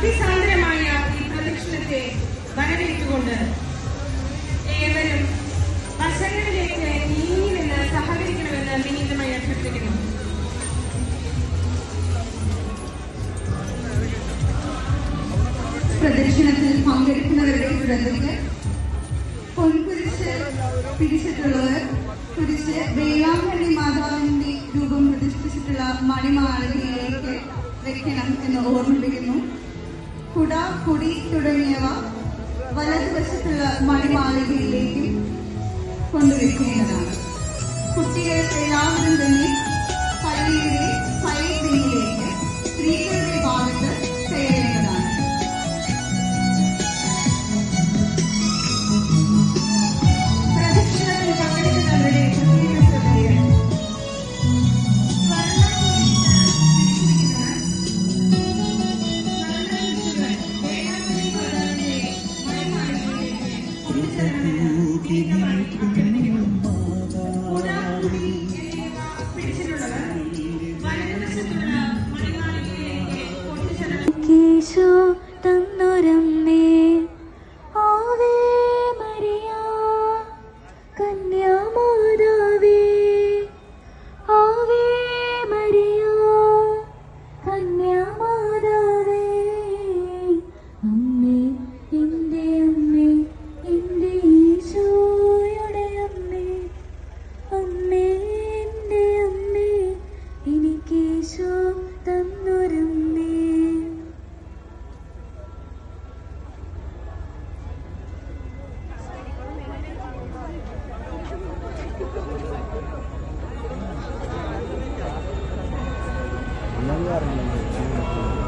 ഭക്തിസാന്ദ്രമായ ഈ പ്രദക്ഷിണത്തെ വരവേറ്റുകൊണ്ട് ഏവരും വശങ്ങളിലേക്ക് നീങ്ങി നിന്ന് സഹകരിക്കണമെന്ന് വിനീതമായി അഭ്യർത്ഥിക്കുന്നു. പ്രദക്ഷിണത്തിൽ പങ്കെടുക്കുന്നവരുടെ ശ്രദ്ധയ്ക്ക് പൊൻകുരിശ് പിടിച്ചിട്ടുള്ളവർ കുരിശ് വേളാങ്കണ്ണി മാതാവിന്റെ രൂപം പ്രതിഷ്ഠിച്ചിട്ടുള്ള മണിമാളികയിലേക്ക് വെക്കണം എന്ന് ഓർമ്മിപ്പിക്കുന്നു. കുട, കുടി തുടങ്ങിയവ വലതുവശത്തുള്ള മണിമാളികയിലേക്ക് കൊണ്ടുവയ്ക്കേണ്ടതാണ്. കുട്ടികൾ എല്ലാവരും തന്നെ പള്ളിയുടെ സൈഡ് വിങ്ങിലേക്ക് സ്ത്രീകളുടെ ഭാഗത്ത് കയറേണ്ടതാണ്. പ്രദക്ഷിണത്തിൽ പങ്കെടുക്കുന്നവരുടെ പ്രത്യേക ശ്രദ്ധയാണ് ഈശോ തന്നൊരമ്മേ ആവേ മരിയ കന്യാമാതാവേ ആവേ മരിയ കന്യാമാതാവേ അമ്മേ എൻ്റെ അമ്മേ എൻ്റെ ഈശോയുടെ അമ്മേ അമ്മേ എൻ്റെ അമ്മേ എനിക്കീശോ തന്നൊരമ്മേ. Nggak